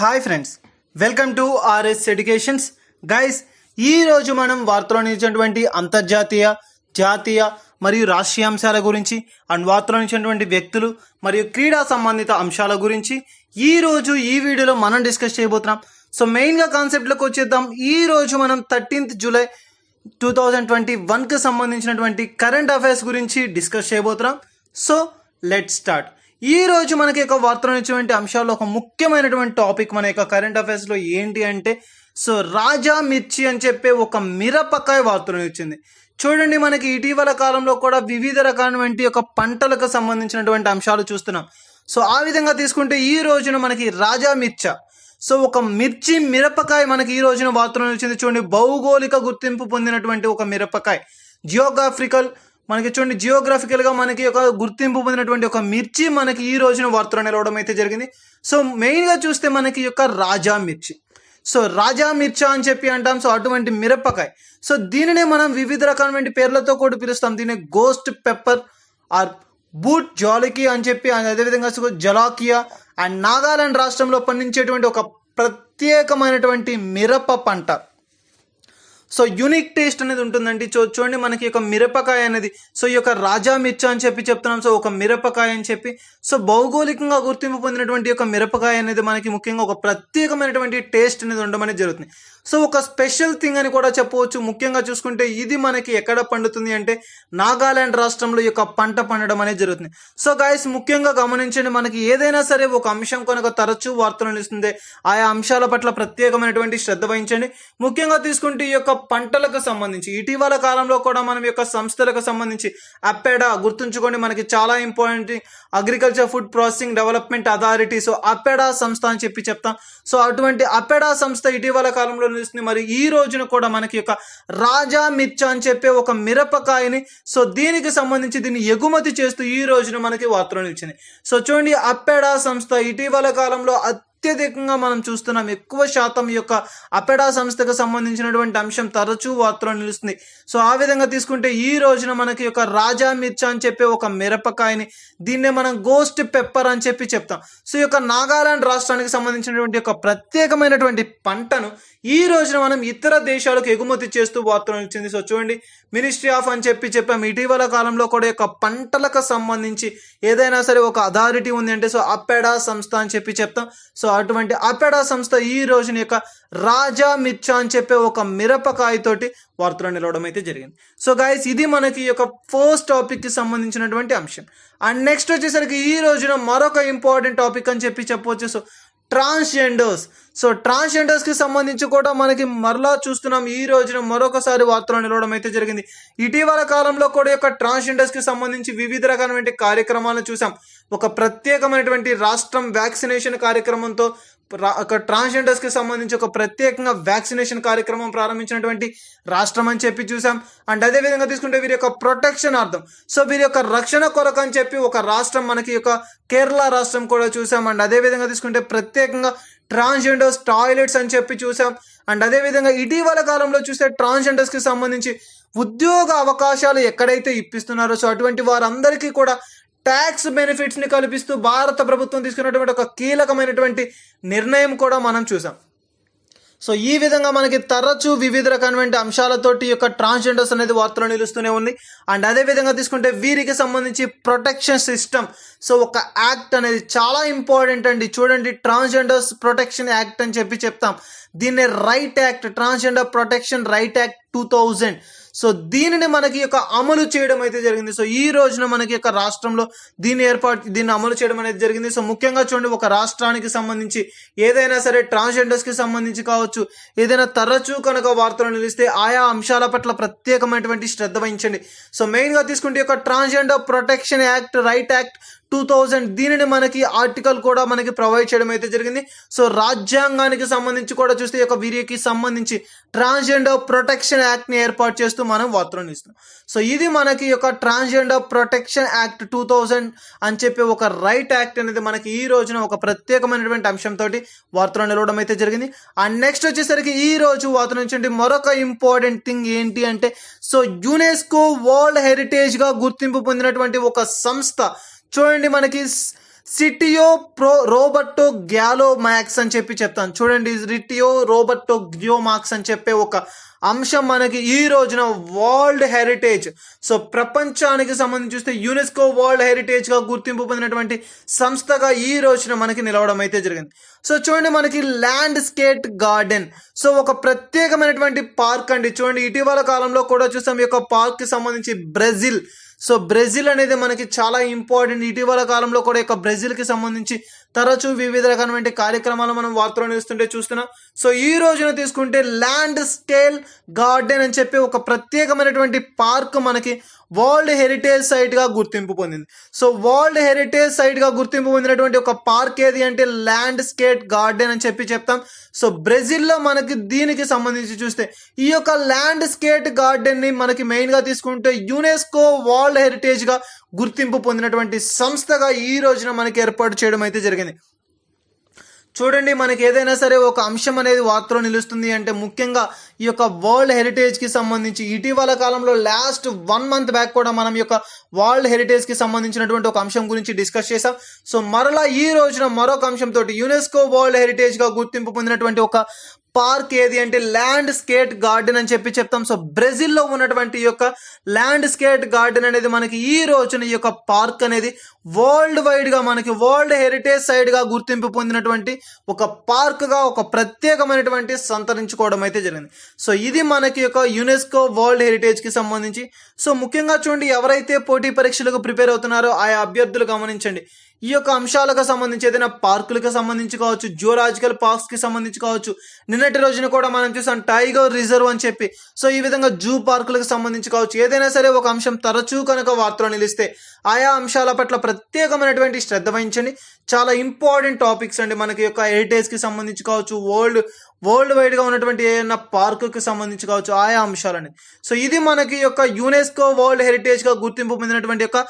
Hi friends, welcome to RS educations. Guys, ఈరోజు మనం వార్తలో నిలిచినటువంటి అంతర్జాతీయ, జాతీయ మరియు రాష్ట్రీయ అంశాల గురించి అండ్ వార్తలో నిలిచినటువంటి వ్యక్తులు మరియు క్రీడా సంబంధిత అంశాల గురించి ఈరోజు ఈ వీడియోలో మనం డిస్కస్ చేయబోతున్నాం. సో మెయిన్గా కాన్సెప్ట్లోకి వచ్చేద్దాం. ఈరోజు మనం 13th జూలై 2021కి సంబంధించినటువంటి కరెంట్ అఫైర్స్ గురించి డిస్కస్ చేయబోతున్నాం. So let's start. ఈ రోజు మనకి ఒక వార్తలో వచ్చినటువంటి అంశాల్లో ఒక ముఖ్యమైనటువంటి టాపిక్ మన యొక్క కరెంట్ అఫైర్స్లో ఏంటి అంటే, సో రాజా మిర్చి అని చెప్పే ఒక మిరపకాయ వార్తలు వచ్చింది. చూడండి, మనకి ఇటీవల కాలంలో కూడా వివిధ రకాలైనటువంటి ఒక పంటలకు సంబంధించినటువంటి అంశాలు చూస్తున్నాం. సో ఆ విధంగా తీసుకుంటే ఈ రోజున మనకి రాజా మిర్చ, సో ఒక మిరపకాయ మనకి ఈ రోజున వార్తలు వచ్చింది. చూడండి, భౌగోళిక గుర్తింపు పొందినటువంటి ఒక మిరపకాయ, జియోగ్రాఫికల్గా మనకి ఒక గుర్తింపు పొందినటువంటి ఒక మిర్చి మనకి ఈ రోజున వార్తలో నిలవడం అయితే జరిగింది. సో మెయిన్గా చూస్తే మనకి యొక్క రాజా మిర్చి, సో రాజా మిర్చా అని చెప్పి అంటాం. సో అటువంటి మిరపకాయ, సో దీనినే మనం వివిధ రకాలైన పేర్లతో కూడా పిలుస్తాం. దీన్ని గోస్ట్ పెప్పర్ ఆర్ బూట్ జాలికి అని చెప్పి, అదేవిధంగా జలాకియా అండ్ నాగాలాండ్ రాష్ట్రంలో పండించేటువంటి ఒక ప్రత్యేకమైనటువంటి మిరప పంట. సో యూనిక్ టేస్ట్ అనేది ఉంటుందండి. చూడండి, మనకి ఒక మిరపకాయ అనేది, సో ఈ యొక్క రాజా మిర్చి అని చెప్పి చెప్తున్నాం. సో ఒక మిరపకాయ అని చెప్పి, సో భౌగోళికంగా గుర్తింపు పొందినటువంటి ఒక మిరపకాయ అనేది మనకి ముఖ్యంగా ఒక ప్రత్యేకమైనటువంటి టేస్ట్ అనేది ఉండడం అనేది జరుగుతుంది. సో ఒక స్పెషల్ థింగ్ అని కూడా చెప్పవచ్చు. ముఖ్యంగా చూసుకుంటే ఇది మనకి ఎక్కడ పండుతుంది అంటే నాగాలాండ్ రాష్ట్రంలో ఈ యొక్క పంట పండడం అనేది జరుగుతుంది. సో గైస్, ముఖ్యంగా గమనించండి, మనకి ఏదైనా సరే ఒక అంశం కనుక తరచూ వార్తలు నిలుస్తుంది, ఆయా అంశాల పట్ల ప్రత్యేకమైనటువంటి శ్రద్ధ వహించండి. ముఖ్యంగా తీసుకుంటే ఈ యొక్క పంటలకు సంబంధించి ఇటీవల కాలంలో కూడా మనం యొక్క సంస్థలకు సంబంధించి అపెడా గుర్తుంచుకోండి, మనకి చాలా important, agriculture food processing development authority, so APEDA సంస్థ అని చెప్పి చెప్తాం. సో అటువంటి అపెడా సంస్థ ఇటీవల కాలంలో నిలుస్తుంది. మరి ఈ రోజున కూడా మనకి యొక్క రాజా మిర్చి అని చెప్పే ఒక మిరపకాయని, సో దీనికి సంబంధించి దీన్ని ఎగుమతి చేస్తూ ఈ రోజున మనకి వార్తలు నిలిచింది. సో చూడండి, అపెడా సంస్థ ఇటీవల కాలంలో అత్యధికంగా మనం చూస్తున్నాం, ఎక్కువ శాతం ఈ యొక్క అపెడా సంస్థకు సంబంధించినటువంటి అంశం తరచూ వార్తలో నిలుస్తుంది. సో ఆ విధంగా తీసుకుంటే ఈ రోజున మనకి ఒక రాజా మిర్చి అని చెప్పే ఒక మిరపకాయని, దీన్నే మనం గోస్ట్ పెప్పర్ అని చెప్పి చెప్తాం. సో ఈ యొక్క నాగాలాండ్ రాష్ట్రానికి సంబంధించినటువంటి ఒక ప్రత్యేకమైనటువంటి పంటను ఈ రోజున మనం ఇతర దేశాలకు ఎగుమతి చేస్తూ వార్తలు నిలిచింది. సో చూడండి, మినిస్ట్రీ ఆఫ్ అని చెప్పి చెప్పాం. ఇటీవల కాలంలో కూడా యొక్క పంటలకు సంబంధించి ఏదైనా సరే ఒక అథారిటీ ఉంది అంటే సో అపెడా సంస్థ అని చెప్పి చెప్తాం. సో అటువంటి అపెడా సంస్థ ఈ రోజున యొక్క రాజా మిర్చా అని చెప్పే ఒక మిరపకాయతోటి వార్తలు నిలవడం అయితే జరిగింది. సో గైస్, ఇది మనకి ఈ యొక్క ఫస్ట్ టాపిక్కి సంబంధించినటువంటి అంశం. అండ్ నెక్స్ట్ వచ్చేసరికి ఈ రోజున మరొక ఇంపార్టెంట్ టాపిక్ అని చెప్పి చెప్పవచ్చు. సో ట్రాన్స్జెండర్స్, సో ట్రాన్స్జెండర్స్కి సంబంధించి కూడా మనకి మరలా చూస్తున్నాం. ఈ రోజున మరొకసారి వార్తలు నిలవడం అయితే జరిగింది. ఇటీవల కాలంలో కూడా యొక్క ట్రాన్స్జెండర్స్కి సంబంధించి వివిధ రకాలైన కార్యక్రమాలను చూసాం. ఒక ప్రత్యేకమైనటువంటి రాష్ట్రం వ్యాక్సినేషన్ కార్యక్రమంతో ట్రాన్స్జెండర్స్కి సంబంధించి ఒక ప్రత్యేకంగా వ్యాక్సినేషన్ కార్యక్రమం ప్రారంభించినటువంటి రాష్ట్రం అని చెప్పి చూసాం. అండ్ అదేవిధంగా తీసుకుంటే వీరి యొక్క ప్రొటెక్షన్ అర్థం, సో వీరి యొక్క రక్షణ కొరకు అని చెప్పి ఒక రాష్ట్రం మనకి యొక్క కేరళ రాష్ట్రం కూడా చూసాం. అండ్ అదేవిధంగా తీసుకుంటే ప్రత్యేకంగా ట్రాన్స్జెండర్స్ టాయిలెట్స్ అని చెప్పి చూసాం. అండ్ అదేవిధంగా ఇటీవల కాలంలో చూస్తే ట్రాన్స్జెండర్స్కి సంబంధించి ఉద్యోగ అవకాశాలు ఎక్కడైతే ఇప్పిస్తున్నారో సో అటువంటి వారందరికీ కూడా ట్యాక్స్ బెనిఫిట్స్ని కల్పిస్తూ భారత ప్రభుత్వం తీసుకున్నటువంటి ఒక కీలకమైనటువంటి నిర్ణయం కూడా మనం చూసాం. సో ఈ విధంగా మనకి తరచూ వివిధ రకమైన అంశాలతోటి యొక్క ట్రాన్స్జెండర్స్ అనేది వార్తలో నిలుస్తూనే ఉంది. అండ్ అదేవిధంగా తీసుకుంటే వీరికి సంబంధించి ప్రొటెక్షన్ సిస్టమ్, సో ఒక యాక్ట్ అనేది చాలా ఇంపార్టెంట్ అండి. చూడండి, ట్రాన్స్జెండర్స్ ప్రొటెక్షన్ యాక్ట్ అని చెప్పి చెప్తాం. దీన్ని right act, transgender protection right act 2000, so దీనిని మనకి యొక్క అమలు చేయడం అయితే జరిగింది. సో ఈ రోజున మనకి యొక్క రాష్ట్రంలో దీన్ని అమలు చేయడం అనేది జరిగింది. సో ముఖ్యంగా చూడండి, ఒక రాష్ట్రానికి సంబంధించి ఏదైనా సరే ట్రాన్స్జెండర్స్కి సంబంధించి కావచ్చు, ఏదైనా తరచూ కనుక వార్తలు నిలిస్తే ఆయా అంశాల పట్ల ప్రత్యేకమైనటువంటి శ్రద్ధ వహించండి. సో మెయిన్గా తీసుకుంటే యొక్క transgender protection act right act 2000, దీనిని మనకి ఆర్టికల్ కూడా మనకి ప్రొవైడ్ చేయడం అయితే జరిగింది. సో రాజ్యాంగానికి సంబంధించి కూడా చూస్తే యొక్క వీరికి సంబంధించి ట్రాన్స్జెండర్ ప్రొటెక్షన్ యాక్ట్ని ఏర్పాటు చేస్తూ మనం వార్తలను ఇస్తున్నాం. సో ఇది మనకి యొక్క ట్రాన్స్జెండర్ ప్రొటెక్షన్ యాక్ట్ 2000 అని చెప్పి ఒక రైట్ యాక్ట్ అనేది మనకి ఈ రోజున ఒక ప్రత్యేకమైనటువంటి అంశంతో వార్తలు నిలవడం అయితే జరిగింది. అండ్ నెక్స్ట్ వచ్చేసరికి ఈ రోజు వార్తల నుంచి మరొక ఇంపార్టెంట్ థింగ్ ఏంటి అంటే, సో యునెస్కో వరల్డ్ హెరిటేజ్గా గుర్తింపు పొందినటువంటి ఒక సంస్థ, చూడండి మనకి సిటియో రోబర్టో గ్యాలో మ్యాక్స్ అని చెప్పి చెప్తాను. చూడండి, రిటియో రోబర్టో గ్యో మార్క్స్ అని చెప్పే ఒక అంశం మనకి ఈ రోజున వరల్డ్ హెరిటేజ్, సో ప్రపంచానికి సంబంధించి చూస్తే యునెస్కో వరల్డ్ హెరిటేజ్ గా గుర్తింపు పొందినటువంటి సంస్థగా ఈ రోజున మనకి నిలవడం అయితే జరిగింది. సో చూడండి, మనకి ల్యాండ్ స్కేట్ గార్డెన్, సో ఒక ప్రత్యేకమైనటువంటి పార్క్ అండి. చూడండి, ఇటీవల కాలంలో కూడా చూసాం ఈ యొక్క పార్క్ కి సంబంధించి బ్రెజిల్, సో బ్రెజిల్ అనేది మనకి చాలా ఇంపార్టెంట్. ఇటీవల కాలంలో కూడా యొక్క బ్రెజిల్కి సంబంధించి తరచూ వివిధ రకమైన కార్యక్రమాలు మనం వార్తలు నిలుస్తుంటే చూస్తున్నాం. సో ఈ రోజున తీసుకుంటే ల్యాండ్ స్కేల్ గార్డెన్ అని చెప్పి ఒక ప్రత్యేకమైనటువంటి పార్క్ మనకి వరల్డ్ హెరిటేజ్ సైట్ గా గుర్తింపు పొందింది. సో వరల్డ్ హెరిటేజ్ సైట్ గా గుర్తింపు పొందినటువంటి ఒక పార్క్ ఏది అంటే ల్యాండ్ స్కేట్ గార్డెన్ అని చెప్పి చెప్తాం. సో బ్రెజిల్లో మనకి దీనికి సంబంధించి చూస్తే ఈ యొక్క ల్యాండ్ స్కేట్ గార్డెన్ ని మనకి మెయిన్ గా తీసుకుంటే యునెస్కో వరల్డ్ హెరిటేజ్ గా గుర్తింపు పొందినటువంటి సంస్థగా ఈ రోజున మనకి ఏర్పాటు చేయడం అయితే జరిగింది. చూడండి, మనకి ఏదైనా సరే ఒక అంశం అనేది వార్తలో నిలుస్తుంది అంటే ముఖ్యంగా ఈ యొక్క వరల్డ్ హెరిటేజ్ కి సంబంధించి ఇటీవల కాలంలో లాస్ట్ 1 month బ్యాక్ కూడా మనం ఈ యొక్క వరల్డ్ హెరిటేజ్ కి సంబంధించినటువంటి ఒక అంశం గురించి డిస్కస్ చేసాం. సో మరలా ఈ రోజున మరొక అంశంతో యునెస్కో వరల్డ్ హెరిటేజ్ గా గుర్తింపు పొందినటువంటి ఒక పార్క్ ఏది అంటే ల్యాండ్ స్కేట్ గార్డెన్ అని చెప్పి చెప్తాం. సో బ్రెజిల్లో ఉన్నటువంటి ఈ యొక్క ల్యాండ్ స్కేట్ గార్డెన్ అనేది మనకి ఈ రోజున ఈ యొక్క పార్క్ అనేది వరల్డ్ వైడ్ గా మనకి వరల్డ్ హెరిటేజ్ సైట్ గా గుర్తింపు పొందినటువంటి ఒక పార్క్ గా ఒక ప్రత్యేకమైనటువంటి సంతరించుకోవడం అయితే జరిగింది. సో ఇది మనకి యొక్క యునెస్కో వరల్డ్ హెరిటేజ్ కి సంబంధించి. సో ముఖ్యంగా చూడండి, ఎవరైతే పోటీ పరీక్షలకు ప్రిపేర్ అవుతున్నారో ఆయా అభ్యర్థులు గమనించండి, ఈ యొక్క అంశాలకు సంబంధించి ఏదైనా పార్కులకు సంబంధించి కావచ్చు, జూలాజికల్ పార్క్స్ కి సంబంధించి కావచ్చు, నిన్నటి రోజున కూడా మనం చూసాం టైగర్ రిజర్వ్ అని చెప్పి, సో ఈ విధంగా జూ పార్కులకు సంబంధించి కావచ్చు, ఏదైనా సరే ఒక అంశం తరచూ కనుక వార్తలో నిలిస్తే ఆయా అంశాల పట్ల ప్రత్యేకమైనటువంటి శ్రద్ధ వహించండి. చాలా ఇంపార్టెంట్ టాపిక్స్ అండి, మనకి యొక్క హెరిటేజ్ కి సంబంధించి కావచ్చు, వరల్డ్ వైడ్ గా ఉన్నటువంటి ఏదైనా పార్కుకి సంబంధించి కావచ్చు, ఆయా అంశాలని. సో ఇది మనకి యొక్క యునెస్కో వరల్డ్ హెరిటేజ్ గా గుర్తింపు పొందినటువంటి యొక్క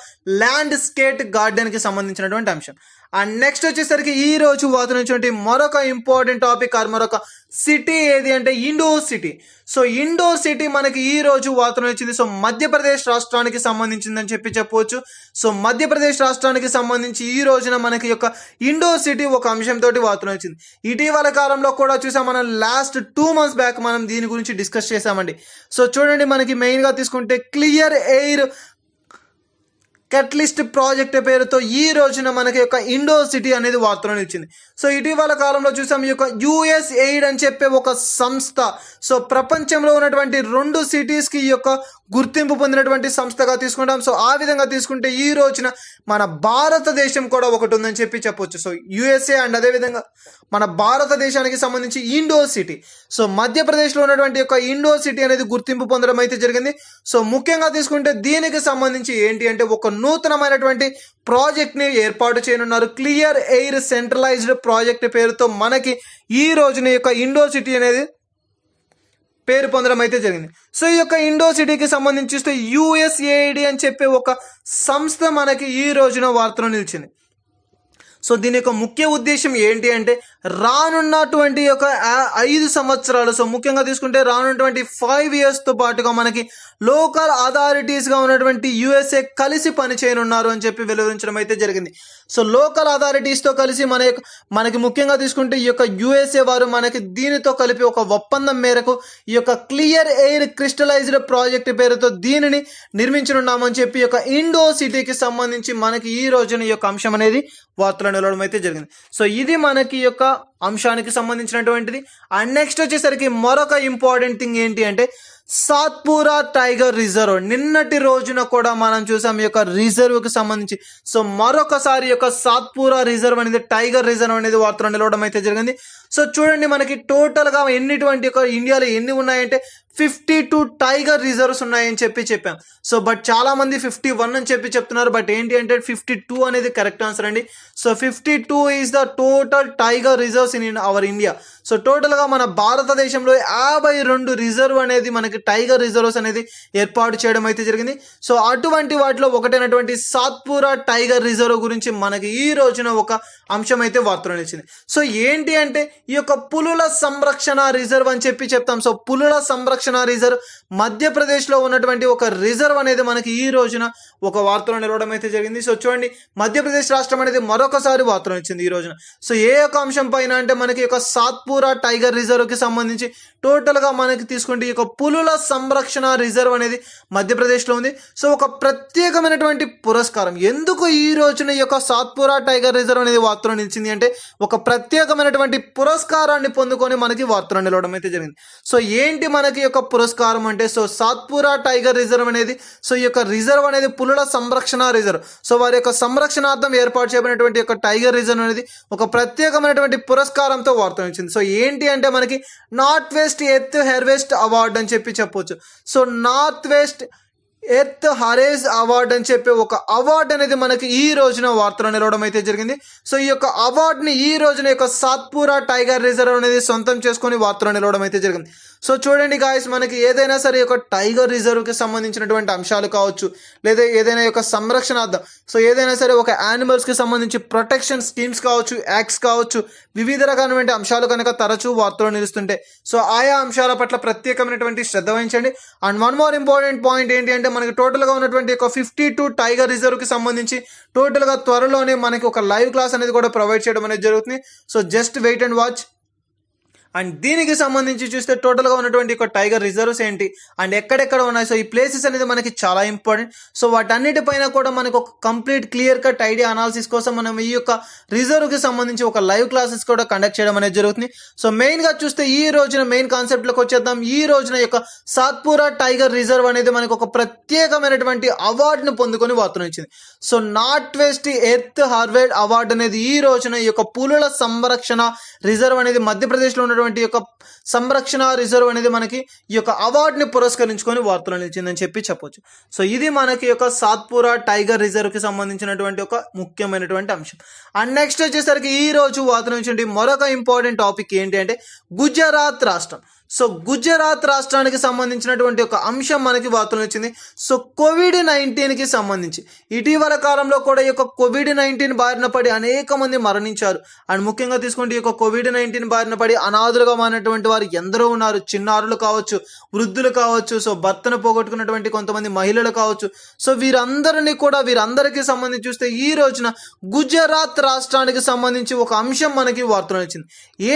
ల్యాండ్ స్కేట్ గార్డెన్ కి సంబంధించినటువంటి అంశం. అండ్ నెక్స్ట్ వచ్చేసరికి ఈ రోజు వార్తనుంచి మరొక ఇంపార్టెంట్ టాపిక్ మరొక సిటీ ఏది అంటే Indore city. So Indore city మనకి ఈ రోజు వార్తను వచ్చింది. సో మధ్యప్రదేశ్ రాష్ట్రానికి సంబంధించిందని చెప్పి చెప్పవచ్చు. సో మధ్యప్రదేశ్ రాష్ట్రానికి సంబంధించి ఈ రోజున మనకి యొక్క ఇండోర్ సిటీ ఒక అంశంతో వార్తను వచ్చింది. ఇటీవల కాలంలో కూడా చూసాం, మనం లాస్ట్ 2 months బ్యాక్ మనం దీని గురించి డిస్కస్ చేసామండి. సో చూడండి, మనకి మెయిన్ గా తీసుకుంటే క్లియర్ ఎయిర్ కెటలిస్ట్ ప్రాజెక్ట్ పేరుతో ఈ రోజున మనకి యొక్క ఇండోర్ సిటీ అనేది వార్తలో నిలిచింది. సో ఇటీవల కాలంలో చూసాం ఈ యొక్క USAID అని చెప్పే ఒక సంస్థ, సో ప్రపంచంలో ఉన్నటువంటి 2 cities కి ఈ యొక్క గుర్తింపు పొందినటువంటి సంస్థగా తీసుకుంటాం. సో ఆ విధంగా తీసుకుంటే ఈ రోజున మన భారతదేశం కూడా ఒకటి ఉందని చెప్పి చెప్పొచ్చు. సో USA అండ్ అదేవిధంగా మన భారతదేశానికి సంబంధించి ఇండోర్ సిటీ, సో మధ్యప్రదేశ్లో ఉన్నటువంటి యొక్క ఇండోర్ సిటీ అనేది గుర్తింపు పొందడం అయితే జరిగింది. సో ముఖ్యంగా తీసుకుంటే దీనికి సంబంధించి ఏంటి అంటే ఒక నూతనమైనటువంటి ప్రాజెక్ట్ ని ఏర్పాటు చేయనున్నారు. క్లియర్ ఎయిర్ సెంట్రలైజ్డ్ ప్రాజెక్ట్ పేరుతో మనకి ఈ రోజున యొక్క ఇండోర్ సిటీ అనేది పేరు పొందడం అయితే జరిగింది. సో ఈ యొక్క ఇండోర్ సిటీకి సంబంధించి చూస్తే USAID అని చెప్పే ఒక సంస్థ మనకి ఈ రోజున వార్తలో నిలిచింది. సో దీని యొక్క ముఖ్య ఉద్దేశం ఏంటి అంటే రానున్నటువంటి ఒక 5 సంవత్సరాలు, సో ముఖ్యంగా తీసుకుంటే రానున్నటువంటి 5 years తో పాటుగా మనకి లోకల్ అథారిటీస్గా ఉన్నటువంటి USA కలిసి పనిచేయనున్నారు అని చెప్పి వెలువరించడం అయితే జరిగింది. సో లోకల్ అథారిటీస్తో కలిసి మనకి ముఖ్యంగా తీసుకుంటే ఈ యొక్క USA వారు మనకి దీనితో కలిపి ఒక ఒప్పందం మేరకు ఈ యొక్క క్లియర్ ఎయిర్ క్రిస్టలైజ్డ్ ప్రాజెక్ట్ పేరుతో దీనిని నిర్మించనున్నామని చెప్పి ఈ యొక్క ఇండోర్ సిటీకి సంబంధించి మనకి ఈ రోజున ఈ యొక్క అంశం అనేది వార్తలు నిలవడం అయితే జరిగింది. సో ఇది మనకి యొక్క అంశానికి సంబంధించినటువంటిది. అండ్ నెక్స్ట్ వచ్చేసరికి మరొక ఇంపార్టెంట్ థింగ్ ఏంటి అంటే సాత్పురా టైగర్ రిజర్వ్. నిన్నటి రోజున కూడా మనం చూసాం ఈ యొక్క రిజర్వ్ కి సంబంధించి. సో మరొకసారి యొక్క సాత్పురా రిజర్వ్ అనేది టైగర్ రిజర్వ్ అనేది వార్తలు నిలవడం అయితే జరిగింది. సో చూడండి, మనకి టోటల్ గా ఎన్నిటువంటి ఇండియాలో ఎన్ని ఉన్నాయంటే 52 టైగర్ రిజర్వ్స్ ఉన్నాయని చెప్పాం. సో బట్ చాలా మంది 51 అని చెప్తున్నారు. బట్ ఏంటి అంటే 52 అనేది కరెక్ట్ ఆన్సర్ అండి. So 52 is the total tiger reserves reserves in our India. So టోటల్గా మన భారతదేశంలో 52 రిజర్వ్ అనేది మనకి టైగర్ రిజర్వ్స్ అనేది ఏర్పాటు చేయడం అయితే జరిగింది. సో అటువంటి వాటిలో ఒకటైనటువంటి సాత్పురా టైగర్ రిజర్వ్ గురించి మనకి ఈ రోజున ఒక అంశం అయితే వార్తలు నిలిచింది. సో ఏంటి అంటే ఈ యొక్క పులుల సంరక్షణ రిజర్వ్ అని చెప్పి చెప్తాం. సో పులుల సంరక్షణ రిజర్వ్ మధ్యప్రదేశ్లో ఉన్నటువంటి ఒక రిజర్వ్ అనేది మనకి ఈ రోజున ఒక వార్తలో నిలవడం అయితే జరిగింది. సో చూడండి, మధ్యప్రదేశ్ రాష్ట్రం అనేది మరొకసారి వార్తలు ఇచ్చింది ఈ రోజున. సో ఏ యొక్క అంశం పైన అంటే మనకి యొక్క సాత్పురా టైగర్ రిజర్వ్కి సంబంధించి టోటల్గా మనకి తీసుకుంటే ఈ యొక్క పులుల సంరక్షణ రిజర్వ్ అనేది మధ్యప్రదేశ్లో ఉంది. సో ఒక ప్రత్యేకమైనటువంటి పురస్కారం ఎందుకు ఈ రోజున ఈ యొక్క సాత్పురా టైగర్ రిజర్వ్ అనేది వార్తలో నిలిచింది అంటే ఒక ప్రత్యేకమైనటువంటి పురస్కారాన్ని పొందుకొని మనకి వార్తలో నిలవడం అయితే జరిగింది. సో ఏంటి మనకి యొక్క పురస్కారం అంటే సో సాత్పురా టైగర్ రిజర్వ్ అనేది సో ఈ యొక్క రిజర్వ్ అనేది పులుల సంరక్షణ రిజర్వ్. సో వారి యొక్క సంరక్షణార్థం ఏర్పాటు చేయబడినటువంటి యొక్క టైగర్ రిజర్వ్ అనేది ఒక ప్రత్యేకమైనటువంటి పురస్కారంతో వార్తలు ఇచ్చింది. సో ఏంటి అంటే మనకి north west earth harvest award అని చెప్పి చెప్పొచ్చు. So north west earth harvest award అని చెప్పి ఒక అవార్డు అనేది మనకి ఈ రోజున వార్తలో నిలవడం అయితే జరిగింది. సో ఈ యొక్క అవార్డుని ఈ రోజున యొక్క సాత్పురా టైగర్ రిజర్వ్ అనేది సొంతం చేసుకొని వార్తలో నిలవడం అయితే జరిగింది. సో చూడండి గాయస్, మనకి ఏదైనా సరే ఒక టైగర్ రిజర్వ్కి సంబంధించినటువంటి అంశాలు కావచ్చు, లేదా ఏదైనా యొక్క సంరక్షణార్థం సో ఏదైనా సరే ఒక యానిమల్స్కి సంబంధించి ప్రొటెక్షన్ స్కీమ్స్ కావచ్చు, యాక్ట్స్ కావచ్చు, వివిధ రకాలైన అంశాలు కనుక తరచూ వార్తలో నిలుస్తుంటే సో ఆయా అంశాల పట్ల ప్రత్యేకమైనటువంటి శ్రద్ధ వహించండి. And one more important point ఏంటి అంటే మనకి టోటల్గా ఉన్నటువంటి ఒక 52 టైగర్ రిజర్వ్కి సంబంధించి టోటల్గా త్వరలోనే మనకి ఒక లైవ్ క్లాస్ అనేది కూడా ప్రొవైడ్ చేయడం అనేది జరుగుతుంది. So just wait and watch. And దీనికి సంబంధించి చూస్తే టోటల్గా ఉన్నటువంటి ఒక టైగర్ రిజర్వ్స్ ఏంటి అండ్ ఎక్కడెక్కడ ఉన్నాయి, సో ఈ ప్లేసెస్ అనేది మనకి చాలా ఇంపార్టెంట్. సో వాటన్నిటిపైన కూడా మనకు ఒక complete clear cut idea analysis కోసం మనం ఈ యొక్క రిజర్వ్కి సంబంధించి ఒక లైవ్ క్లాసెస్ కూడా కండక్ట్ చేయడం అనేది జరుగుతుంది. సో మెయిన్గా చూస్తే ఈ రోజున మెయిన్ కాన్సెప్ట్లోకి వచ్చేద్దాం. ఈ రోజున యొక్క సాత్పురా టైగర్ రిజర్వ్ అనేది మనకు ఒక ప్రత్యేకమైనటువంటి అవార్డును పొందుకొని వార్తను ఇచ్చింది. So north west earth harvest award అనేది ఈ రోజున ఈ యొక్క పులుల సంరక్షణ రిజర్వ్ అనేది మధ్యప్రదేశ్లో ఉన్నటువంటి యొక్క సంరక్షణ రిజర్వ్ అనేది మనకి ఈ యొక్క అవార్డుని పురస్కరించుకొని వార్తలు నిలిచిందని చెప్పి చెప్పొచ్చు. సో ఇది మనకి యొక్క సాత్పురా టైగర్ రిజర్వ్కి సంబంధించినటువంటి ఒక ముఖ్యమైనటువంటి అంశం. అండ్ నెక్స్ట్ వచ్చేసరికి ఈ రోజు వార్తలు నిలిచిన మరొక ఇంపార్టెంట్ టాపిక్ ఏంటి అంటే గుజరాత్ రాష్ట్రం. సో గుజరాత్ రాష్ట్రానికి సంబంధించినటువంటి ఒక అంశం మనకి వార్తలు వచ్చింది. సో కోవిడ్-19కి సంబంధించి ఇటీవల కాలంలో కూడా ఈ యొక్క కోవిడ్-19 బారిన పడి అనేక మంది మరణించారు. అండ్ ముఖ్యంగా తీసుకుంటే ఈ యొక్క కోవిడ్-19 బారిన పడి అనాథులుగా మారినటువంటి వారు ఎందరో ఉన్నారు. చిన్నారులు కావచ్చు, వృద్ధులు కావచ్చు, సో భర్తను పోగొట్టుకున్నటువంటి కొంతమంది మహిళలు కావచ్చు. సో వీరందరికీ సంబంధించి చూస్తే ఈ రోజున గుజరాత్ రాష్ట్రానికి సంబంధించి ఒక అంశం మనకి వార్తలు వచ్చింది.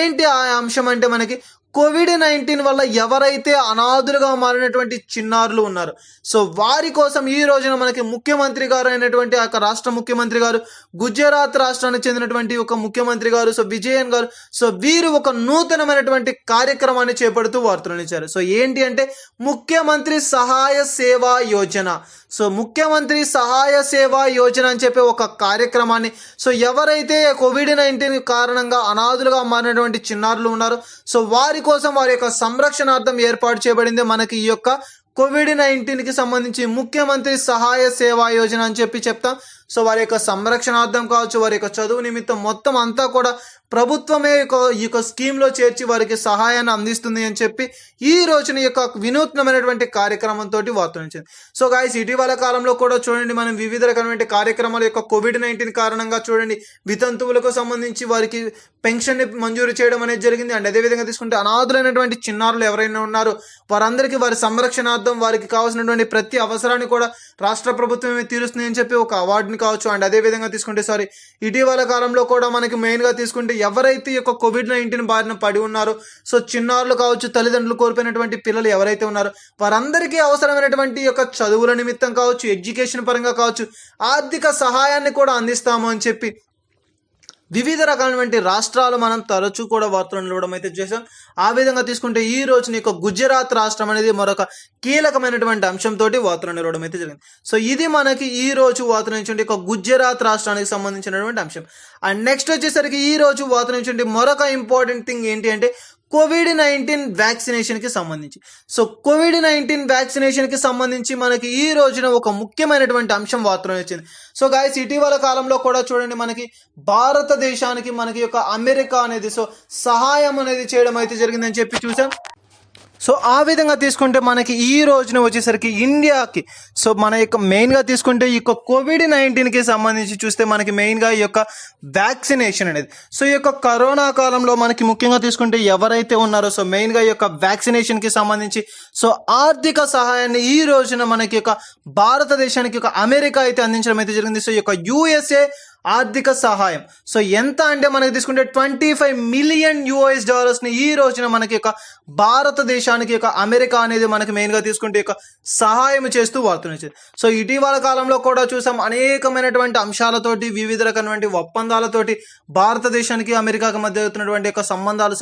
ఏంటి ఆ అంశం అంటే మనకి కోవిడ్-19 వల్ల ఎవరైతే అనాథులుగా మారినటువంటి చిన్నారులు ఉన్నారు సో వారి కోసం ఈ రోజున మనకి ముఖ్యమంత్రి గారు అయినటువంటి ఆ రాష్ట్ర ముఖ్యమంత్రి గారు, గుజరాత్ రాష్ట్రానికి చెందినటువంటి ఒక ముఖ్యమంత్రి గారు సో విజయన్ గారు సో వీరు ఒక నూతనమైనటువంటి కార్యక్రమాన్ని చేపడుతూ వార్తలు ఇచ్చారు. సో ఏంటి అంటే ముఖ్యమంత్రి సహాయ సేవా యోజన. సో ముఖ్యమంత్రి సహాయ సేవా యోజన అని చెప్పే ఒక కార్యక్రమాన్ని సో ఎవరైతే కోవిడ్-19 కారణంగా అనాథులుగా మారినటువంటి చిన్నారులు ఉన్నారో సో వారి కోసం వారి యొక్క సంరక్షణార్థం ఏర్పాటు చేయబడింది మనకి ఈ యొక్క కోవిడ్-19కి సంబంధించి ముఖ్యమంత్రి సహాయ సేవా యోజన అని చెప్పి చెప్తాం. సో వారి యొక్క సంరక్షణార్థం కావచ్చు, వారి యొక్క చదువు నిమిత్తం మొత్తం అంతా కూడా ప్రభుత్వమే ఈ యొక్క స్కీమ్లో చేర్చి వారికి సహాయాన్ని అందిస్తుంది అని చెప్పి ఈ రోజున యొక్క వినూత్నమైనటువంటి కార్యక్రమంతో వార్తనిచ్చింది. సో గాయస్, ఇటీవల కాలంలో కూడా చూడండి మనం వివిధ రకమైన కార్యక్రమాల యొక్క కోవిడ్-19 కారణంగా చూడండి వితంతువులకు సంబంధించి వారికి పెన్షన్ని మంజూరు చేయడం అనేది జరిగింది. అండ్ అదేవిధంగా తీసుకుంటే అనాథులైనటువంటి చిన్నారులు ఎవరైనా ఉన్నారో వారందరికీ వారి సంరక్షణార్థం వారికి కావాల్సినటువంటి ప్రతి అవసరాన్ని కూడా రాష్ట్ర ప్రభుత్వమే తీరుస్తుంది అని చెప్పి ఒక అవార్డుని కావచ్చు. అండ్ అదేవిధంగా తీసుకుంటే ఇటీవల కాలంలో కూడా మనకి మెయిన్గా తీసుకుంటే ఎవరైతే ఈ యొక్క కోవిడ్-19 బారిన పడి ఉన్నారో సో చిన్నారులు కావచ్చు, తల్లిదండ్రులు కోల్పోయినటువంటి పిల్లలు ఎవరైతే ఉన్నారో వారందరికీ అవసరమైనటువంటి యొక్క చదువుల నిమిత్తం కావచ్చు, ఎడ్యుకేషన్ పరంగా కావచ్చు, ఆర్థిక సహాయాన్ని కూడా అందిస్తాము అని చెప్పి వివిధ రకాలైనటువంటి రాష్ట్రాలు మనం తరచూ కూడా వార్తలు నిలవడం అయితే చేసాం. ఆ విధంగా తీసుకుంటే ఈ రోజు నీకు గుజరాత్ రాష్ట్రం అనేది మరొక కీలకమైనటువంటి అంశంతో వార్తలు నిలవడం అయితే జరిగింది. సో ఇది మనకి ఈ రోజు వార్తలు నుంచి గుజరాత్ రాష్ట్రానికి సంబంధించినటువంటి అంశం. అండ్ నెక్స్ట్ వచ్చేసరికి ఈ రోజు వార్తలు నుంచి మరొక ఇంపార్టెంట్ థింగ్ ఏంటి అంటే కోవిడ్-19 వ్యాక్సినేషన్కి సంబంధించి. సో కోవిడ్-19 వ్యాక్సినేషన్కి సంబంధించి మనకి ఈ రోజున ఒక ముఖ్యమైనటువంటి అంశం వార్తలో వచ్చింది. సో గాయస్, ఇటీవల కాలంలో కూడా చూడండి, మనకి భారతదేశానికి మనకి యొక్క అమెరికా అనేది సహాయం అనేది చేయడం అయితే జరిగిందని చెప్పి చూసాం. సో ఆ విధంగా తీసుకుంటే మనకి ఈ రోజున వచ్చేసరికి ఇండియాకి మన యొక్క మెయిన్గా తీసుకుంటే ఈ యొక్క కోవిడ్-19కి సంబంధించి చూస్తే మనకి మెయిన్గా ఈ యొక్క వ్యాక్సినేషన్ అనేది, ఈ యొక్క కరోనా కాలంలో మనకి ముఖ్యంగా తీసుకుంటే ఎవరైతే ఉన్నారో మెయిన్గా ఈ యొక్క వ్యాక్సినేషన్కి సంబంధించి ఆర్థిక సహాయాన్ని ఈ రోజున మనకి యొక్క భారతదేశానికి ఒక అమెరికా అయితే అందించడం అయితే జరిగింది. ఈ యొక్క యుఎస్ఏ ఆర్థిక సహాయం ఎంత అంటే మనకి తీసుకుంటే $25 మిలియన్ ఈ రోజున మనకి యొక్క భారతదేశానికి యొక్క అమెరికా అనేది మనకి మెయిన్గా తీసుకుంటే యొక్క సహాయం చేస్తూ వాడుతున్నారు. ఇటీవల కాలంలో కూడా చూసాం, అనేకమైనటువంటి అంశాలతోటి వివిధ రకమైనటువంటి ఒప్పందాలతోటి భారతదేశానికి అమెరికాకి మధ్య అవుతున్నటువంటి యొక్క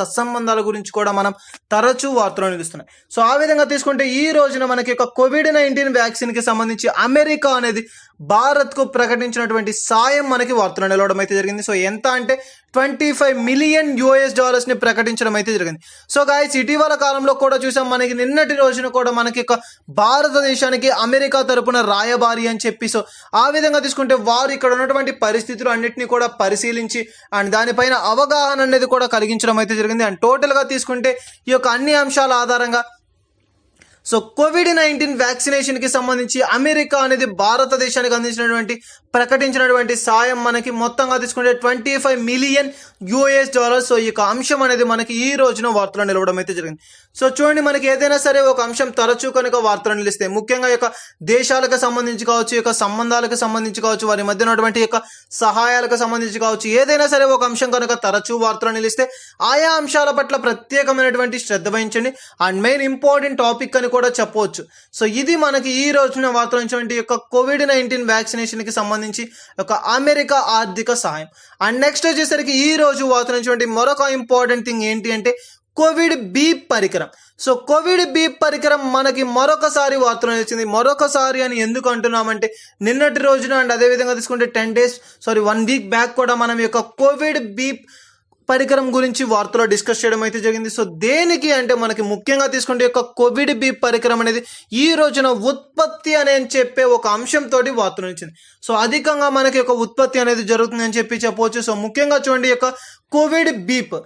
సత్సంబంధాల గురించి కూడా మనం తరచూ వార్తలు నిలుస్తున్నాయి. ఆ విధంగా తీసుకుంటే ఈ రోజున మనకి యొక్క కోవిడ్-19 వ్యాక్సిన్కి సంబంధించి అమెరికా అనేది భారత్కు ప్రకటించినటువంటి సాయం మనకి వార్తలు నిలవడం అయితే జరిగింది. ఎంత అంటే $25 మిలియన్ ని ప్రకటించడం అయితే జరిగింది. గాయస్, ఇటీవల కాలంలో కూడా చూసాం, మనకి నిన్నటి రోజున కూడా మనకి భారతదేశానికి అమెరికా తరపున రాయబారి అని చెప్పి ఆ విధంగా తీసుకుంటే వారు ఇక్కడ ఉన్నటువంటి పరిస్థితులు అన్నింటినీ కూడా పరిశీలించి అండ్ దానిపైన అవగాహన అనేది కూడా కలిగించడం అయితే జరిగింది. అండ్ టోటల్గా తీసుకుంటే ఈ యొక్క అన్ని అంశాల ఆధారంగా కోవిడ్-19 వ్యాక్సినేషన్కి సంబంధించి అమెరికా అనేది భారతదేశానికి అందించినటువంటి ప్రకటించినటువంటి సాయం మనకి మొత్తంగా తీసుకుంటే $25 మిలియన్. ఈ యొక్క అంశం అనేది మనకి ఈ రోజున వార్తలో నిలవడం అయితే జరిగింది. చూడండి, మనకి ఏదైనా సరే ఒక అంశం తరచూ కనుక వార్తలు నిలిస్తే, ముఖ్యంగా యొక్క దేశాలకు సంబంధించి కావచ్చు, యొక్క సంబంధాలకు సంబంధించి కావచ్చు, వారి మధ్య ఉన్నటువంటి యొక్క సహాయాలకు సంబంధించి కావచ్చు, ఏదైనా సరే ఒక అంశం కనుక తరచూ వార్తలు నిలిస్తే ఆయా అంశాల పట్ల ప్రత్యేకమైనటువంటి శ్రద్ధ వహించండి. అండ్ మెయిన్ ఇంపార్టెంట్ టాపిక్ అని కూడా చెప్పవచ్చు. ఇది మనకి ఈ రోజున వార్తలు వచ్చినటువంటి యొక్క కోవిడ్-19 వ్యాక్సినేషన్కి సంబంధించి ఒక అమెరికా ఆర్థిక సహాయం. అండ్ నెక్స్ట్ వచ్చేసరికి ఈ రోజు వార్తలు వచ్చినటువంటి మరొక ఇంపార్టెంట్ థింగ్ ఏంటి అంటే కోవిడ్ బీప్ పరికరం. కోవిడ్ బీప్ పరికరం మనకి మరొకసారి వార్తలు వచ్చింది. మరొకసారి అని ఎందుకు అంటున్నామంటే నిన్నటి రోజున అండ్ అదేవిధంగా తీసుకుంటే 1 వీక్ బ్యాక్ కూడా మనం యొక్క కోవిడ్ బీప్ పరికరం గురించి వార్తలో డిస్కస్ చేయడం అయితే జరిగింది. దేనికి అంటే మనకి ముఖ్యంగా తీసుకుంటే యొక్క కోవిడ్ బీప్ పరికరం అనేది ఈ రోజున ఉత్పత్తి అని చెప్పే ఒక అంశంతో వార్తలు వచ్చింది. అధికంగా మనకి యొక్క ఉత్పత్తి అనేది జరుగుతుంది అని చెప్పవచ్చు. ముఖ్యంగా చూడండి, యొక్క కోవిడ్ బీప్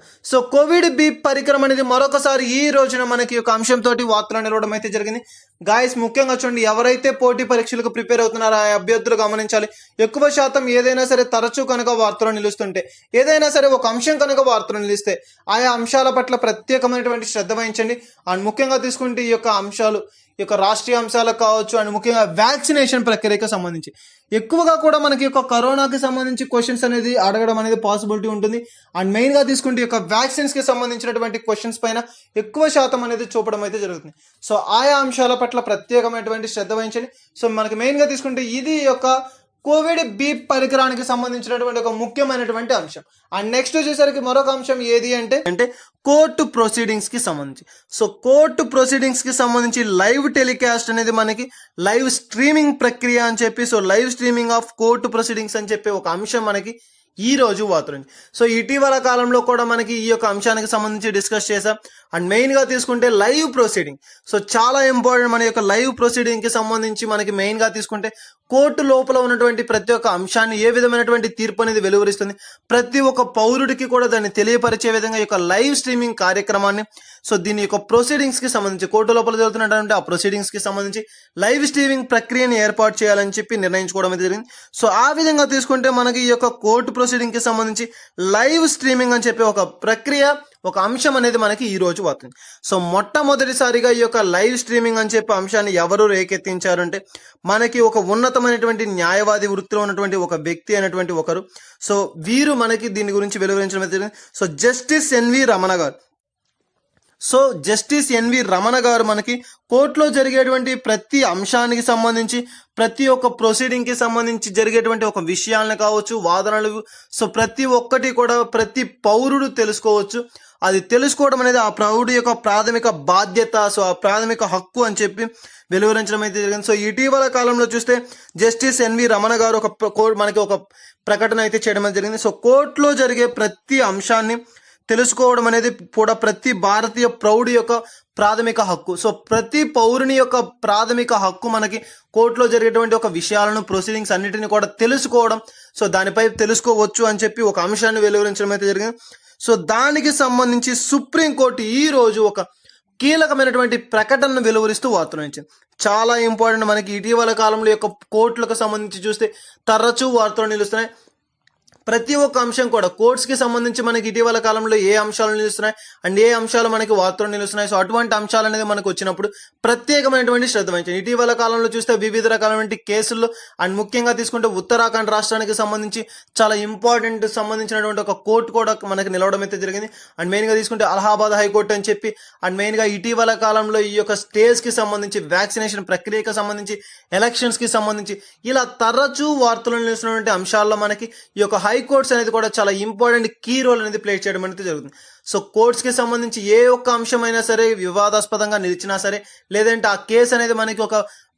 కోవిడ్ బీప్ పరికరం అనేది మరొకసారి ఈ రోజున మనకి యొక్క అంశంతో వార్తలు నిలవడం అయితే జరిగింది. గాయస్, ముఖ్యంగా చూడండి, ఎవరైతే పోటీ పరీక్షలకు ప్రిపేర్ అవుతున్నారో ఆ అభ్యర్థులు గమనించాలి. ఎక్కువ శాతం ఏదైనా సరే తరచూ కనుక వార్తలు నిలుస్తుంటే, ఏదైనా సరే ఒక అంశం కనుక వార్తలు నిలిస్తే ఆయా అంశాల పట్ల ప్రత్యేకమైనటువంటి శ్రద్ధ వహించండి. అండ్ ముఖ్యంగా తీసుకుంటే ఈ యొక్క అంశాలు ఈ యొక్క రాష్ట్రీయ అంశాలకు కావచ్చు అండ్ ముఖ్యంగా వ్యాక్సినేషన్ ప్రక్రియకు సంబంధించి ఎక్కువగా కూడా మనకి యొక్క కరోనాకి సంబంధించి క్వశ్చన్స్ అనేది అడగడం అనేది పాసిబిలిటీ ఉంటుంది. అండ్ మెయిన్గా తీసుకుంటే ఈ యొక్క వ్యాక్సిన్స్కి సంబంధించినటువంటి క్వశ్చన్స్ పైన ఎక్కువ శాతం అనేది చూపడం అయితే జరుగుతుంది. ఆయా అంశాల పట్ల ప్రత్యేకమైనటువంటి శ్రద్ధ వహించండి. మనకి మెయిన్గా తీసుకుంటే ఇది యొక్క కోవిడ్ బీప్ పరికరానికి సంబంధించినటువంటి ఒక ముఖ్యమైనటువంటి అంశం. అండ్ నెక్స్ట్ వచ్చేసరికి మరొక అంశం ఏది అంటే కోర్టు ప్రొసీడింగ్స్ కి సంబంధించి. కోర్టు ప్రొసీడింగ్స్ కి సంబంధించి లైవ్ టెలికాస్ట్ అనేది మనకి లైవ్ స్ట్రీమింగ్ ప్రక్రియ అని చెప్పి live streaming of court proceedings అని చెప్పి ఒక అంశం మనకి ఈ రోజు వార్తలు. ఇటీవల కాలంలో కూడా మనకి ఈ యొక్క అంశానికి సంబంధించి డిస్కస్ చేసాం. అండ్ మెయిన్గా తీసుకుంటే లైవ్ ప్రొసీడింగ్ చాలా ఇంపార్టెంట్. మన యొక్క లైవ్ ప్రొసీడింగ్కి సంబంధించి మనకి మెయిన్గా తీసుకుంటే కోర్టు లోపల ఉన్నటువంటి ప్రతి ఒక్క అంశాన్ని ఏ విధమైనటువంటి తీర్పు అనేది వెలువరిస్తుంది, ప్రతి ఒక్క పౌరుడికి కూడా దాన్ని తెలియపరిచే విధంగా ఈ యొక్క లైవ్ స్ట్రీమింగ్ కార్యక్రమాన్ని దీని యొక్క ప్రొసీడింగ్స్కి సంబంధించి కోర్టు లోపల జరుగుతున్నటువంటి ఆ ప్రొసీడింగ్స్కి సంబంధించి లైవ్ స్ట్రీమింగ్ ప్రక్రియను ఏర్పాటు చేయాలని చెప్పి నిర్ణయించుకోవడం అయితే జరిగింది. ఆ విధంగా తీసుకుంటే మనకి ఈ యొక్క కోర్టు ప్రొసీడింగ్కి సంబంధించి లైవ్ స్ట్రీమింగ్ అని చెప్పి ఒక ప్రక్రియ ఒక అంశం అనేది మనకి ఈ రోజు వస్తుంది. మొట్టమొదటిసారిగా ఈ యొక్క లైవ్ స్ట్రీమింగ్ అని చెప్పి అంశాన్ని ఎవరు రేకెత్తించారంటే మనకి ఒక ఉన్నతమైనటువంటి న్యాయవాది వృత్తిలో ఉన్నటువంటి ఒక వ్యక్తి అయినటువంటి ఒకరు. వీరు మనకి దీని గురించి వెలువరించడం అయితే జరిగింది. జస్టిస్ ఎన్వి రమణ గారు. జస్టిస్ ఎన్వి రమణ గారు మనకి కోర్టులో జరిగేటువంటి ప్రతి అంశానికి సంబంధించి ప్రతి ఒక్క ప్రొసీడింగ్కి సంబంధించి జరిగేటువంటి ఒక విషయాలను కావచ్చు, వాదనలు ప్రతి ఒక్కటి కూడా ప్రతి పౌరుడు తెలుసుకోవచ్చు. అది తెలుసుకోవడం అనేది ఆ పౌరుడు యొక్క ప్రాథమిక బాధ్యత, ఆ ప్రాథమిక హక్కు అని చెప్పి వెలువరించడం అయితే జరిగింది. ఇటీవల కాలంలో చూస్తే జస్టిస్ ఎన్వి రమణ గారు మనకి ఒక ప్రకటన అయితే చేయడం అయితే జరిగింది. కోర్టులో జరిగే ప్రతి అంశాన్ని తెలుసుకోవడం అనేది కూడా ప్రతి భారతీయ ప్రౌఢి యొక్క ప్రాథమిక హక్కు. సో ప్రతి పౌరుని యొక్క ప్రాథమిక హక్కు మనకి కోర్టులో జరిగేటువంటి ఒక విషయాలను, ప్రొసీడింగ్స్ అన్నిటిని కూడా తెలుసుకోవడం, సో దానిపై తెలుసుకోవచ్చు అని చెప్పి ఒక అంశాన్ని వెలువరించడం అయితే జరిగింది. సో దానికి సంబంధించి సుప్రీంకోర్టు ఈ రోజు ఒక కీలకమైనటువంటి ప్రకటనను వెలువరిస్తూ వార్తలు ఇచ్చింది. చాలా ఇంపార్టెంట్. మనకి ఇటీవల కాలంలో యొక్క కోర్టులకు సంబంధించి చూస్తే తరచూ వార్తలు నిలుస్తున్నాయి. ప్రతి ఒక్క అంశం కూడా కోర్ట్స్కి సంబంధించి మనకి ఇటీవల కాలంలో ఏ అంశాలు నిలుస్తున్నాయి అండ్ ఏ అంశాలు మనకి వార్తలు నిలుస్తున్నాయి. సో అటువంటి అంశాలు అనేది మనకు వచ్చినప్పుడు ప్రత్యేకమైనటువంటి శ్రద్ధ వహించాలి. ఇటీవల కాలంలో చూస్తే వివిధ రకాలైన కేసుల్లో అండ్ ముఖ్యంగా తీసుకుంటే ఉత్తరాఖండ్ రాష్ట్రానికి సంబంధించి చాలా ఇంపార్టెంట్ సంబంధించినటువంటి ఒక కోర్టు కూడా మనకి నిలవడం అయితే జరిగింది. అండ్ మెయిన్గా తీసుకుంటే అలహాబాద్ హైకోర్టు అని చెప్పి అండ్ మెయిన్గా ఇటీవల కాలంలో ఈ యొక్క స్టేజ్కి సంబంధించి, వ్యాక్సినేషన్ ప్రక్రియకి సంబంధించి, ఎలక్షన్స్కి సంబంధించి ఇలా తరచూ వార్తలు నిలుస్తున్నటువంటి అంశాల్లో మనకి ఈ యొక్క హైకోర్ట్స్ అనేది కూడా చాలా ఇంపార్టెంట్ కీ రోల్ అనేది ప్లే చేయడం అనేది జరుగుతుంది. సో కోర్ట్స్కి సంబంధించి ఏ ఒక్క అంశమైనా సరే వివాదాస్పదంగా నిలిచినా సరే, లేదంటే ఆ కేసు అనేది మనకి ఒక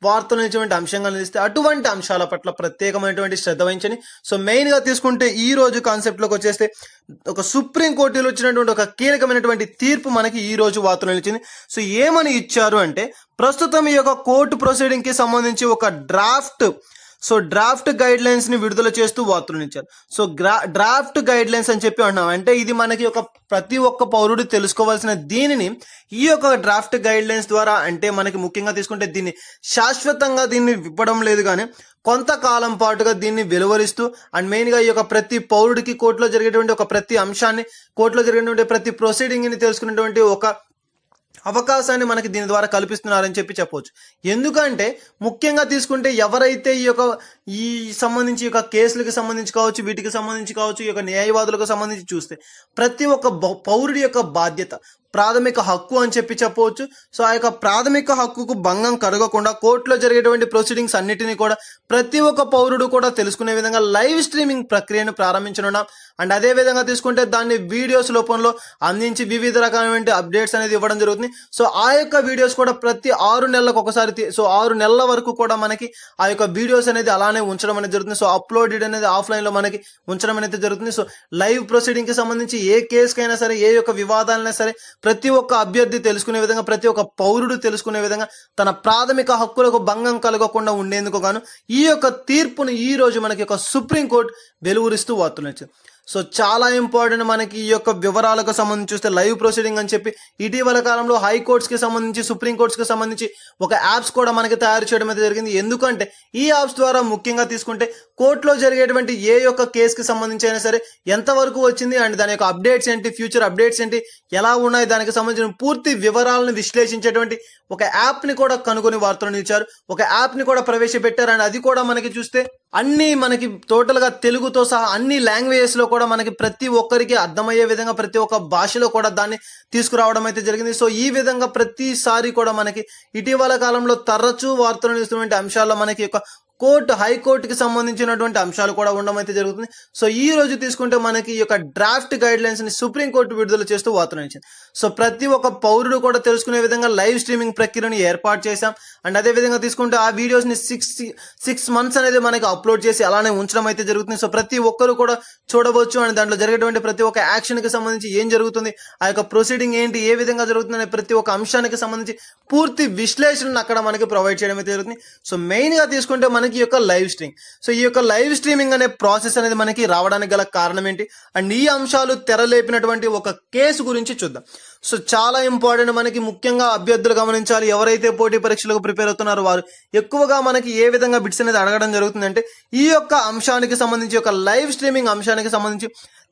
వార్తలు నిలిచినటువంటి అంశంగా నిలిస్తే అటువంటి అంశాల పట్ల ప్రత్యేకమైనటువంటి శ్రద్ధ వహించని. సో మెయిన్గా తీసుకుంటే ఈ రోజు కాన్సెప్ట్లోకి వచ్చేస్తే ఒక సుప్రీంకోర్టులో వచ్చినటువంటి ఒక కీలకమైనటువంటి తీర్పు మనకి ఈ రోజు వార్తలు నిలిచింది. సో ఏమని ఇచ్చారు అంటే, ప్రస్తుతం ఈ యొక్క కోర్టు ప్రొసీడింగ్కి సంబంధించి ఒక డ్రాఫ్ట్ గైడ్ లైన్స్ ని విడుదల చేస్తూ వార్తలు ఇచ్చారు. సో డ్రాఫ్ట్ గైడ్ లైన్స్ అని చెప్పి అంటున్నాం అంటే ఇది మనకి ఒక ప్రతి ఒక్క పౌరుడు తెలుసుకోవాల్సిన దీనిని ఈ యొక్క డ్రాఫ్ట్ గైడ్ లైన్స్ ద్వారా, అంటే మనకి ముఖ్యంగా తీసుకుంటే దీన్ని శాశ్వతంగా దీన్ని విప్పడం లేదు కానీ కొంతకాలం పాటుగా దీన్ని వెలువరిస్తూ అండ్ మెయిన్గా ఈ యొక్క ప్రతి పౌరుడికి కోర్టులో జరిగేటువంటి ఒక ప్రతి అంశాన్ని, కోర్టులో జరిగేటువంటి ప్రతి ప్రొసీడింగ్ని తెలుసుకునేటువంటి ఒక అవకాశాన్ని మనకి దీని ద్వారా కల్పిస్తున్నారని చెప్పి చెప్పవచ్చు. ఎందుకంటే ముఖ్యంగా తీసుకుంటే ఎవరైతే ఈ సంబంధించి ఈ యొక్క కేసులకు సంబంధించి కావచ్చు, వీటికి సంబంధించి కావచ్చు, ఈ యొక్క న్యాయవాదులకు సంబంధించి చూస్తే ప్రతి ఒక్క పౌరుడి యొక్క బాధ్యత, ప్రాథమిక హక్కు అని చెప్పి చెప్పవచ్చు. సో ఆ యొక్క ప్రాథమిక హక్కుకు భంగం కలగకుండా కోర్టులో జరిగేటువంటి ప్రొసీడింగ్స్ అన్నిటినీ కూడా ప్రతి ఒక్క పౌరుడు కూడా తెలుసుకునే విధంగా లైవ్ స్ట్రీమింగ్ ప్రక్రియను ప్రారంభించనున్నాం. అండ్ అదే విధంగా తీసుకుంటే దాన్ని వీడియోస్ రూపంలో అందించి వివిధ రకాలైన అప్డేట్స్ అనేది ఇవ్వడం జరుగుతుంది. సో ఆ యొక్క వీడియోస్ కూడా ప్రతి 6 నెలలకు ఒకసారి, సో 6 నెలల వరకు కూడా మనకి ఆ యొక్క వీడియోస్ అనేది అలానే ఉంచడం అనేది జరుగుతుంది. సో అప్లోడెడ్ అనేది ఆఫ్లైన్లో మనకి ఉంచడం అనేది జరుగుతుంది. సో లైవ్ ప్రొసీడింగ్కి సంబంధించి ఏ కేసుకైనా సరే, ఏ యొక్క వివాదాలైనా సరే ప్రతి ఒక్క అభ్యర్థి తెలుసుకునే విధంగా, ప్రతి ఒక్క పౌరుడు తెలుసుకునే విధంగా తన ప్రాథమిక హక్కులకు భంగం కలగకుండా ఉండేందుకు గాను ఈ యొక్క తీర్పును ఈ రోజు మనకి ఒక సుప్రీంకోర్టు వెలువరిస్తూ వార్తలు ఇచ్చింది. సో చాలా ఇంపార్టెంట్. మనకి ఈ యొక్క వివరాలకు సంబంధించి చూస్తే లైవ్ ప్రొసీడింగ్ అని చెప్పి ఇటీవల కాలంలో హైకోర్ట్స్కి సంబంధించి, సుప్రీంకోర్ట్స్కి సంబంధించి ఒక యాప్స్ కూడా మనకి తయారు చేయడం అయితే జరిగింది. ఎందుకంటే ఈ యాప్స్ ద్వారా ముఖ్యంగా తీసుకుంటే కోర్టులో జరిగేటువంటి ఏ యొక్క కేసుకి సంబంధించి అయినా సరే ఎంతవరకు వచ్చింది అండ్ దాని యొక్క అప్డేట్స్ ఏంటి, ఫ్యూచర్ అప్డేట్స్ ఏంటి, ఎలా ఉన్నాయి, దానికి సంబంధించిన పూర్తి వివరాలను విశ్లేషించేటువంటి ఒక యాప్ని కూడా కనుగొని వార్తలు నిలిచారు. ఒక యాప్ని కూడా ప్రవేశపెట్టారు. అండ్ అది కూడా మనకి చూస్తే అన్ని మనకి టోటల్గా తెలుగుతో సహా అన్ని లాంగ్వేజెస్లో కూడా మనకి ప్రతి ఒక్కరికి అర్థమయ్యే విధంగా ప్రతి ఒక్క భాషలో కూడా దాన్ని తీసుకురావడం అయితే జరిగింది. సో ఈ విధంగా ప్రతిసారి కూడా మనకి ఇటీవల కాలంలో తరచూ వార్తలు నిలుస్తున్నటువంటి అంశాల్లో మనకి ఒక హైకోర్టుకి సంబంధించినటువంటి అంశాలు కూడా ఉండడం అయితే జరుగుతుంది. సో ఈ రోజు తీసుకుంటే మనకి ఈ యొక్క డ్రాఫ్ట్ గైడ్ లైన్స్ ని సుప్రీంకోర్టు విడుదల చేస్తూ వార్తలు ఇచ్చింది. సో ప్రతి ఒక్క పౌరుడు కూడా తెలుసుకునే విధంగా లైవ్ స్ట్రీమింగ్ ప్రక్రియను ఏర్పాటు చేశాం. అండ్ అదే విధంగా తీసుకుంటే ఆ వీడియోస్ ని 6 months అనేది మనకి అప్లోడ్ చేసి అలానే ఉంచడం అయితే జరుగుతుంది. సో ప్రతి ఒక్కరు కూడా చూడవచ్చు. అండ్ దాంట్లో జరిగేటువంటి ప్రతి ఒక్క యాక్షన్ కి సంబంధించి ఏం జరుగుతుంది, ఆ యొక్క ప్రొసీడింగ్ ఏంటి, ఏ విధంగా జరుగుతుంది అనే ప్రతి ఒక్క అంశానికి సంబంధించి పూర్తి విశ్లేషణను అక్కడ మనకి ప్రొవైడ్ చేయడం అయితే జరుగుతుంది. సో మెయిన్ గా తీసుకుంటే మనకి ఈ యొక్క లైవ్ స్ట్రీమింగ్, సో ఈ యొక్క లైవ్ స్ట్రీమింగ్ అనే ప్రాసెస్ అనేది మనకి రావడానికి గల కారణం ఏంటి అండ్ ఈ అంశాలు తెరలేపినటువంటి ఒక కేసు గురించి చూద్దాం. సో చాలా ఇంపార్టెంట్. మనకి ముఖ్యంగా అభ్యర్థులు గమనించాలి, ఎవరైతే పోటీ పరీక్షలకు ప్రిపేర్ అవుతున్నారో వారు ఎక్కువగా మనకి ఏ విధంగా బిట్స్ అనేది అడగడం జరుగుతుందంటే ఈ యొక్క అంశానికి సంబంధించి, ఒక లైవ్ స్ట్రీమింగ్ అంశానికి సంబంధించి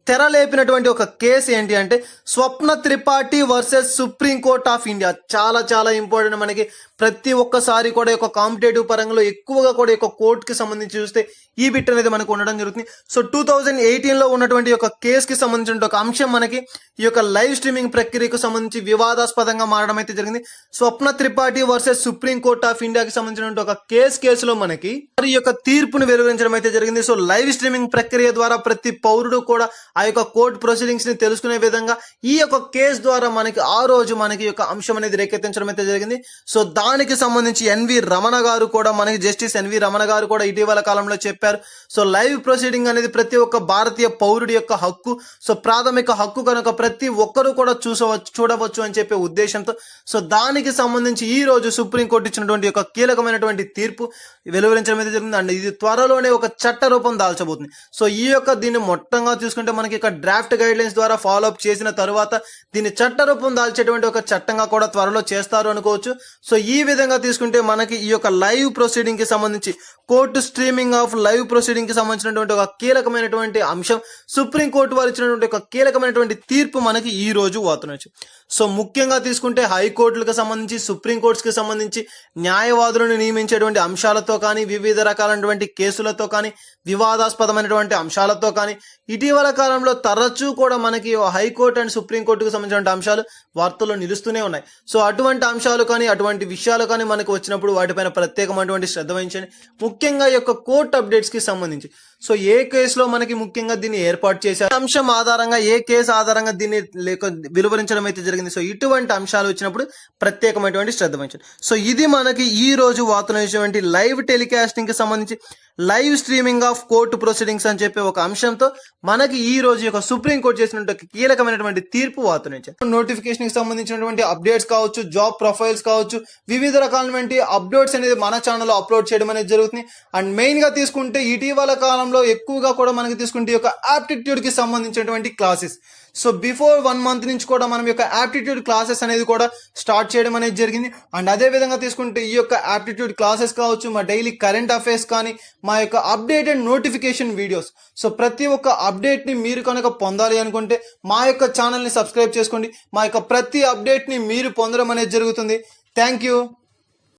తెరలేపినటువంటి ఒక కేసు ఏంటి అంటే Swapna Tripathi versus supreme court of India. చాలా చాలా ఇంపార్టెంట్. మనకి ప్రతి ఒక్కసారి కూడా ఒక కాంపిటేటివ్ పరంగా ఎక్కువగా కూడా ఒక కోర్టుకి సంబంధించి చూస్తే ఈ బిట్ అనేది మనకు ఉండడం జరుగుతుంది. సో 2018లో ఉన్నటువంటి ఒక కేసుకి సంబంధించిన ఒక అంశం మనకి ఈ యొక్క లైవ్ స్ట్రీమింగ్ ప్రక్రియకు సంబంధించి వివాదాస్పదంగా మారడం అయితే జరిగింది. స్వప్న త్రిపాఠి వర్సెస్ సుప్రీంకోర్ట్ ఆఫ్ ఇండియాకి సంబంధించిన ఒక కేసులో మనకి ఈ యొక్క తీర్పును వెలువరించడం అయితే జరిగింది. సో లైవ్ స్ట్రీమింగ్ ప్రక్రియ ద్వారా ప్రతి పౌరుడు కూడా ఆ ఆ యొక్క కోర్టు ప్రొసీడింగ్స్ ని తెలుసుకునే విధంగా ఈ యొక్క కేసు ద్వారా మనకి ఆ రోజు మనకి యొక్క అంశం అనేది రేకెత్తించడం అయితే జరిగింది. సో దానికి సంబంధించి ఎన్వి రమణ గారు కూడా మనకి జస్టిస్ ఎన్వి రమణ గారు కూడా ఇటీవల కాలంలో చెప్పారు. సో లైవ్ ప్రొసీడింగ్ అనేది ప్రతి ఒక్క భారతీయ పౌరుడి యొక్క హక్కు. సో ప్రాథమిక హక్కు కనుక ప్రతి ఒక్కరూ కూడా చూడవచ్చు అని చెప్పే ఉద్దేశంతో సో దానికి సంబంధించి ఈ రోజు సుప్రీంకోర్టు ఇచ్చినటువంటి యొక్క కీలకమైనటువంటి తీర్పు వెలువరించడం అయితే జరిగింది. అండ్ ఇది త్వరలోనే ఒక చట్ట రూపం దాల్చబోతుంది. సో ఈ యొక్క దీన్ని మొత్తంగా చూసుకుంటే మనకి ఇక డ్రాఫ్ట్ గైడ్ లైన్స్ ద్వారా ఫాలో అప్ చేసిన తర్వాత దీన్ని చట్ట రూపం దాల్చేటువంటి ఒక చట్టంగా కూడా త్వరలో చేస్తారు అనుకోవచ్చు. సో ఈ విధంగా తీసుకుంటే మనకి ఈ యొక్క లైవ్ ప్రొసీడింగ్ కి సంబంధించి court streaming of live proceeding కి సంబంధించినటువంటి ఒక కీలకమైనటువంటి అంశం సుప్రీంకోర్టు వారు ఇచ్చినటువంటి ఒక కీలకమైనటువంటి తీర్పు మనకి ఈ రోజు వస్తుంది. సో ముఖ్యంగా తీసుకుంటే హైకోర్టులకు సంబంధించి సుప్రీంకోర్టుకి సంబంధించి న్యాయవాదులను నియమించేటువంటి అంశాలతో కానీ వివిధ రకాలైనటువంటి కేసులతో కానీ వివాదాస్పదమైనటువంటి అంశాలతో కానీ ఇటీవల కాలంలో తరచూ కూడా మనకి హైకోర్టు అండ్ సుప్రీంకోర్టుకు సంబంధించిన అంశాలు వార్తల్లో నిలుస్తూనే ఉన్నాయి. సో అటువంటి అంశాలు కానీ అటువంటి విషయాలు కానీ మనకు వచ్చినప్పుడు వాటిపైన ప్రత్యేకమైనటువంటి శ్రద్ధ వహించండి. ముఖ్యంగా ఈ యొక్క కోర్టు అప్డేట్స్ కి సంబంధించి సో ఏ కేసులో మనకి ముఖ్యంగా దీన్ని ఏర్పాటు చేశారు, అంశం ఆధారంగా ఏ కేసు ఆధారంగా దీన్ని వెలువరించడం అయితే జరిగింది. సో ఇటువంటి అంశాలు వచ్చినప్పుడు ప్రత్యేకమైనటువంటి శ్రద్ధ వహించండి. సో ఇది మనకి ఈ రోజు వార్తనటువంటి లైవ్ టెలికాస్టింగ్ కి సంబంధించి live streaming of court proceedings అని చెప్పే ఒక అంశంతో మనకి ఈ రోజు యొక్క సుప్రీంకోర్టు చేసినటువంటి కీలకమైనటువంటి తీర్పు వార్తనిచ్చారు. నోటిఫికేషన్ కి సంబంధించినటువంటి అప్డేట్స్ కావచ్చు, జాబ్ ప్రొఫైల్స్ కావచ్చు, వివిధ రకాలైనటువంటి అప్డేట్స్ అనేది మన ఛానల్లో అప్లోడ్ చేయడం అనేది జరుగుతుంది. అండ్ మెయిన్ గా తీసుకుంటే ఇటీవల కాలంలో ఎక్కువగా కూడా మనకి తీసుకుంటే ఈ యొక్క ఆప్టిట్యూడ్ కి సంబంధించినటువంటి క్లాసెస్ సో బిఫోర్ 1 month నుంచి కూడా మనం యొక్క ఆప్టిట్యూడ్ క్లాసెస్ అనేది కూడా స్టార్ట్ చేయడం అనేది జరిగింది. అండ్ అదే విధంగా తీసుకుంటే ఈ యొక్క ఆప్టిట్యూడ్ క్లాసెస్ కావచ్చు, మా డైలీ కరెంట్ అఫైర్స్ కానీ, మా యొక్క అప్డేటెడ్ నోటిఫికేషన్ వీడియోస్ సో ప్రతి ఒక్క అప్డేట్ ని మీరు కనుక పొందాలి అనుకుంటే మా యొక్క ఛానల్ ని సబ్స్క్రైబ్ చేసుకోండి. మా యొక్క ప్రతి అప్డేట్ ని మీరు పొందడం అనేది జరుగుతుంది. Thank you.